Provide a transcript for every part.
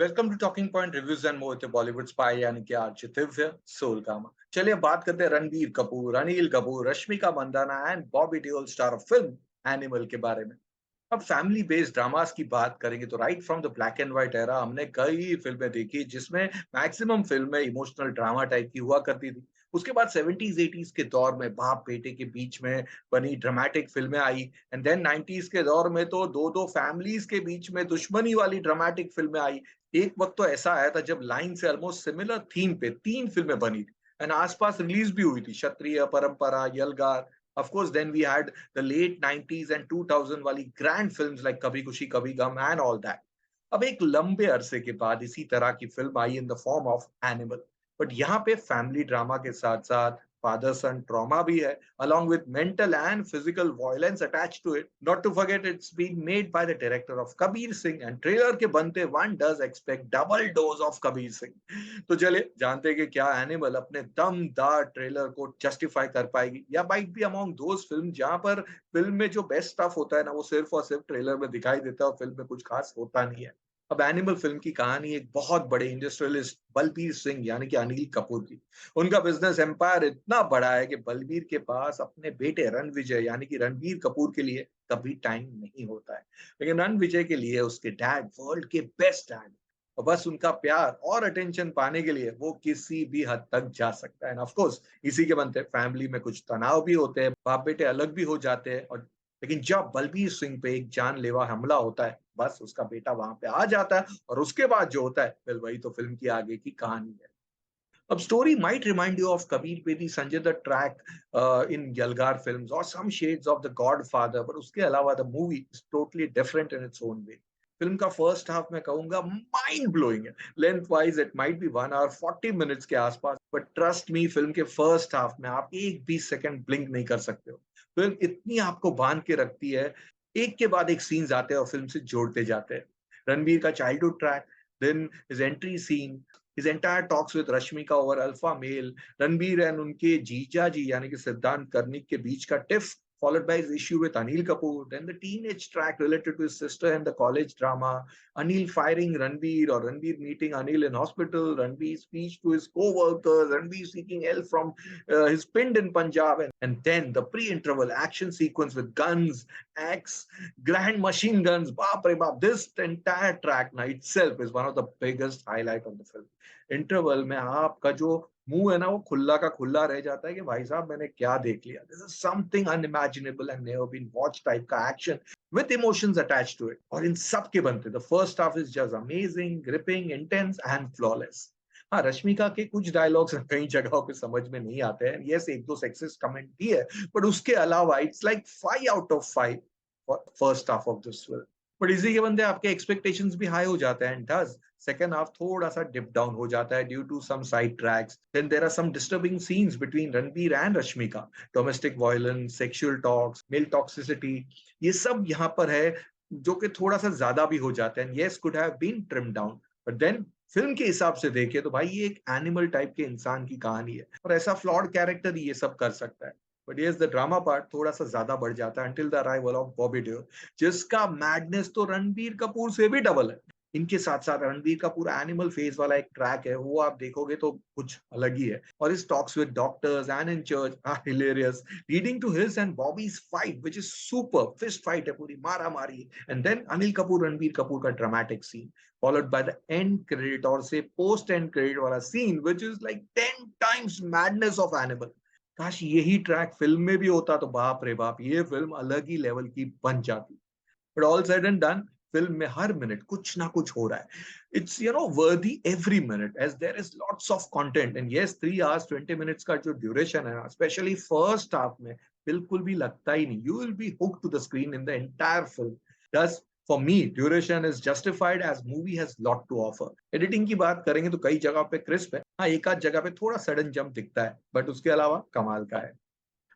Welcome to talking point reviews and more Bollywood spy यानी कि RJ Divya soul कामा। चलिए अब बात करते हैं Ranbir Kapoor, Anil Kapoor, Rashmika Mandanna and Bobby Deol star of film Animal के बारे में। अब फैमिली बेस्ड ड्रामास की बात करेंगे तो right from the black and white era हमने कई फिल्में देखी जिसमें मैक्सिमम फिल्में इमोशनल ड्रामा टाइप की हुआ करती थी। उसके बाद 70s 80s के दौर में बाप बेटे के बीच में बनी ड्रामेटिक फिल्में आई। एंड देन 90s के दौर में तो दो दो फैमिलीज के बीच में दुश्मनी वाली ड्रामेटिक फिल्में आई। एक वक्त तो ऐसा आया था जब लाइन से ऑलमोस्ट सिमिलर थीम पे तीन फिल्में बनी थी एंड आसपास रिलीज भी हुई थी, क्षत्रिय, परंपरा, यलगार। Of course, then we had the late 90s and 2000 वाली grand films like कभी खुशी कभी गम and all that. अब एक लंबे अरसे के बाद इसी तरह की film I in the form of animal. But यहाँ पे फैमिली ड्रामा के साथ साथ फादर सन ट्रॉमा भी है, along with mental and physical violence attached to it. Not to forget, it's been made by the director of Kabir Singh and trailer के बनते one does expect double dose of Kabir Singh. तो चलिए जानते हैं कि क्या animal अपने दमदार ट्रेलर को जस्टिफाई कर पाएगी या might be among those film जहां पर फिल्म में जो बेस्ट स्टफ होता है ना वो सिर्फ और सिर्फ ट्रेलर में दिखाई देता है और फिल्म में कुछ खास होता नहीं है। अब एनिमल फिल्म की कहानी एक बहुत बड़े इंडस्ट्रियलिस्ट बलबीर सिंह यानी कि अनिल कपूर की। उनका बिजनेस एम्पायर इतना बड़ा है कि बलबीर के पास अपने बेटे रणविजय यानी कि रणबीर कपूर के लिए कभी टाइम नहीं होता है, लेकिन रणविजय के लिए उसके डैड वर्ल्ड के बेस्ट डैड और बस उनका प्यार और अटेंशन पाने के लिए वो किसी भी हद तक जा सकता है। ऑफ कोर्स इसी के बनते फैमिली में कुछ तनाव भी होते हैं, बाप बेटे अलग भी हो जाते हैं, और लेकिन जब बलबीर सिंह पे एक जानलेवा हमला होता है बस उसका बेटा वहां पे आ जाता है और उसके बाद जो होता है फिर वही तो फिल्म की आगे की कहानी है। अब story might remind you of Kabir Bedi, Sanjay Dutt track in Yalgaar films और some shades of the Godfather, but उसके अलावा the movie is totally different in its own way. Film का फर्स्ट हाफ मैं कहूंगा माइंड ब्लोइंग है। Length wise it might be 1 hour 40 minutes के आसपास, but trust me film के first half में आप एक भी सेकंड ब्लिंक नहीं कर सकते हो। फिल्म इतनी आपको बांध के रखती है, एक के बाद एक सीन्स आते हैं और फिल्म से जोड़ते जाते हैं। रणबीर का childhood track, then his entry scene, his entire talks with Rashmika over alpha male, Ranbir and उनके जीजा जी यानी कि सिद्धांत कर्निक के बीच का tiff, followed by his issue with Anil Kapoor, then the teenage track related to his sister and the college drama, Anil firing Ranbir or Ranbir meeting Anil in hospital, Ranbir's speech to his co-workers, Ranbir seeking help from his pinned in Punjab, and then the pre-interval action sequence with guns, axe, grand machine guns, baap re baap. This entire track now itself is one of the biggest highlight of the film. Interval में आपका जो मुंह है ना वो खुला का खुला रह जाता है कि भाई साहब मैंने क्या देख लिया। This is something unimaginable and never been watch type का action with emotions attached to it, और इन सब के बनते the first half is just amazing, gripping, intense and flawless. हाँ, रश्मिका के कुछ डायलॉग्स कई जगहों पे समझ में नहीं आते हैं, यस एक दो सेक्सिस्ट कमेंट भी है, बट उसके अलावा it's like 5 out of 5 first half of this film. But इसी के बंदे आपके एक्सपेक्टेशंस भी हाई हो जाते हैं एंड डज सेकंड हाफ थोड़ा सा डिप डाउन हो जाता है due to some side tracks. Then there are some disturbing scenes between Ranbir and Rashmika, domestic violence, sexual talks, male toxicity, ये सब यहाँ पर है जो कि थोड़ा सा ज्यादा भी हो जाते हैं। Yes could have been trim down, but then film के हिसाब से देखे तो भाई ये एक एनिमल टाइप के इंसान की कहानी है और ऐसा फ्लॉड कैरेक्टर ये सब कर सकता है। But yes the drama part थोड़ा सा ज्यादा बढ़ जाता है until the arrival of Bobby Deol, जिसका मैडनेस तो रणबीर कपूर से भी डबल है। इनके साथ साथ रणबीर का पूरा एनिमल फेज वाला एक ट्रैक है, वो आप देखोगे तो कुछ अलग ही है, और इस talks with doctors and in church are hilarious, leading to his and Bobby's fight which is super, fist fight है पूरी, मारा मारी, एंड देन अनिल कपूर रणबीर कपूर का dramatic scene followed by the end credit और से पोस्ट एंड क्रेडिट वाला scene which is like 10 times madness of Animal. काश यही ट्रैक फिल्म में भी होता तो बाप रे बाप ये फिल्म अलग ही लेवल की बन जाती। But all said and done, film में हर मिनट कुछ ना कुछ हो रहा है। It's worthy every minute as there is lots of content and yes 3 hours 20 minutes का जो ड्यूरेशन है स्पेशली फर्स्ट हाफ में बिल्कुल भी लगता ही नहीं। You will be hooked to the screen in the entire film. Thus for me duration is justified as movie has lot to offer. Editing की बात करेंगे तो कई जगह पे क्रिस्प है, हाँ एक आध जगह पे थोड़ा सडन जंप दिखता है, बट उसके अलावा कमाल का है।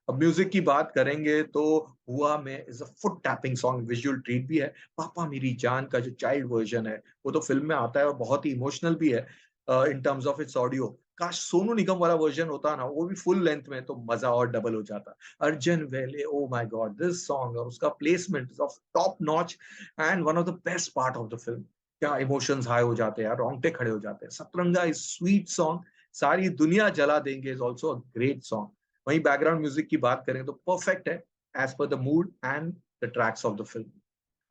अब म्यूजिक की बात करेंगे तो हुआ में is a foot tapping song, visual treat भी है। पापा मेरी जान का जो चाइल्ड वर्जन है वो तो फिल्म में आता है और बहुत ही इमोशनल भी है in terms of its audio. काश सोनू निगम वाला वर्जन होता ना वो भी फुल लेंथ में तो मजा और डबल हो जाता। अर्जुन वेले, oh my God, this song और उसका placement of top notch and one of the best part of the film. क्या इमोशंस हाई हो जाते हैं यार, रोंगटे खड़े हो जाते हैं। सतरंगा इज स्वीट सॉन्ग, सारी दुनिया जला देंगे is also a great song. वहीं बैकग्राउंड म्यूजिक की बात करें तो परफेक्ट है, as per the mood and the tracks of the film.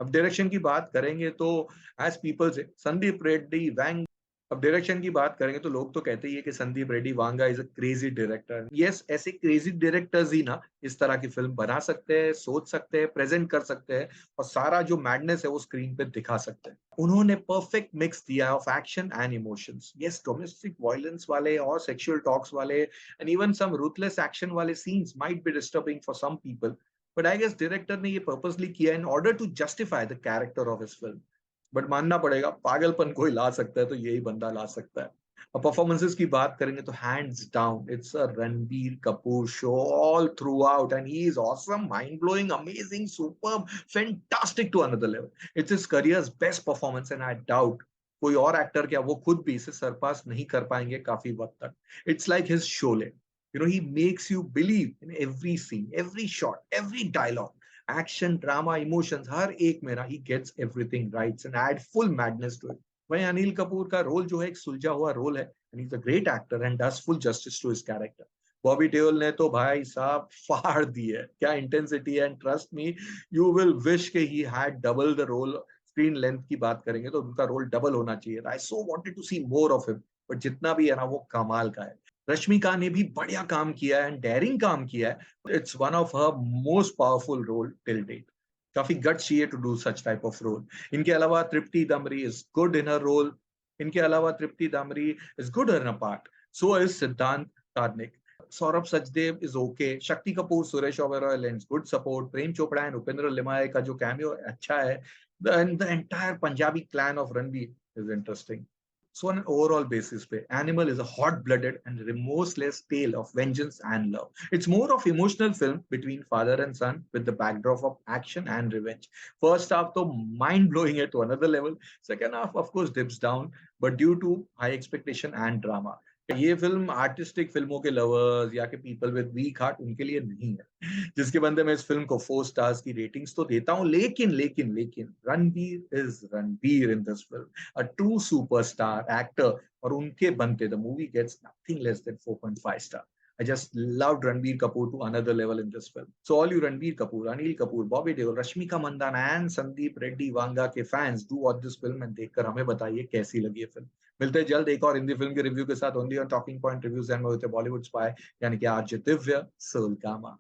अब डायरेक्शन की बात करेंगे तो एज पीपल से संदीप रेड्डी वैंग, अब डायरेक्शन की बात करेंगे तो लोग तो कहते ही है कि Sandeep Reddy Vanga is a crazy director. Yes, ऐसे क्रेजी डायरेक्टर्स ही ना इस तरह की फिल्म बना सकते हैं, सोच सकते हैं, प्रेजेंट कर सकते हैं और सारा जो मैडनेस है वो स्क्रीन पे दिखा सकते हैं। उन्होंने परफेक्ट मिक्स दिया of action and emotions. Yes, domestic violence वाले और सेक्सुअल टॉक्स वाले and even some ruthless action वाले scenes might be disturbing for some people, but I guess director ने ये पर्पसली किया in order to justify the character of his film. But मानना पड़ेगा, पागलपन कोई ला सकता है तो यही बंदा ला सकता है। अब परफॉर्मेंसेस की बात करेंगे तो hands down it's a Ranbir Kapoor show all throughout, and he is awesome, mind blowing, amazing, superb, fantastic to another level. It's his career's best performance and I doubt कोई और एक्टर क्या वो खुद भी इसे सरपास नहीं कर पाएंगे काफी वक्त तक। It's like his Sholay, you know, he makes you believe in every scene, every shot, every dialogue, action, drama, emotions, हर एक में ना he gets everything right and add full madness to it। वहीं अनिल कपूर का रोल जो है एक सुलझा हुआ रोल है, and he's a great actor and does full justice to his character। Bobby Deol ने तो भाई साहब फाड़ दी है, क्या इंटेंसिटी है, and trust me you will wish के he had double the role. Screen length की बात करेंगे तो उनका रोल डबल होना चाहिए था। I so wanted to see more of him, but जितना भी है ना वो कमाल का है। रश्मिका ने भी बढ़िया काम किया है एंड डेयरिंग काम किया है। It's one of her most powerful role till date. काफी गट्स चाहिए to do such type of role. इनके अलावा Tripti Dimri is good in her role, इनके अलावा Tripti Dimri is good in a part, so is Siddhant Karnik. Saurabh Sachdev is okay, Shakti Kapoor, Suresh Oberoi lends good support, Prem Chopra and Upendra Limaye का जो cameo अच्छा है, the entire Punjabi clan of Ranbir is interesting. So on an overall basis, Animal is a hot-blooded and remorseless tale of vengeance and love. It's more of emotional film between father and son with the backdrop of action and revenge. First half, though, mind-blowing it to another level. Second half, of course, dips down, but due to high expectation and drama. ये film artistic फिल्मों के lovers या के people with weak heart उनके लिए नहीं है, जिसके बंदे मैं इस फिल्म को 4 स्टार्स की रेटिंग्स तो देता हूं, लेकिन Ranbir is Ranbir in this film, a true superstar actor, और उनके बनते the movie gets nothing less than 4.5 star। I just loved Ranbir Kapoor to another level in this film। So all you Ranbir Kapoor, Anil Kapoor, Bobby Deol, Rashmika Mandanna and Sandeep Reddy Vanga के fans do watch this film and देखकर हमें बताइए कैसी लगी है film. मिलते हैं जल्द एक और हिंदी फिल्म के रिव्यू के साथ only on talking point reviews and Bollywood spy, यानी कि आरजे दिव्य सोल कामा।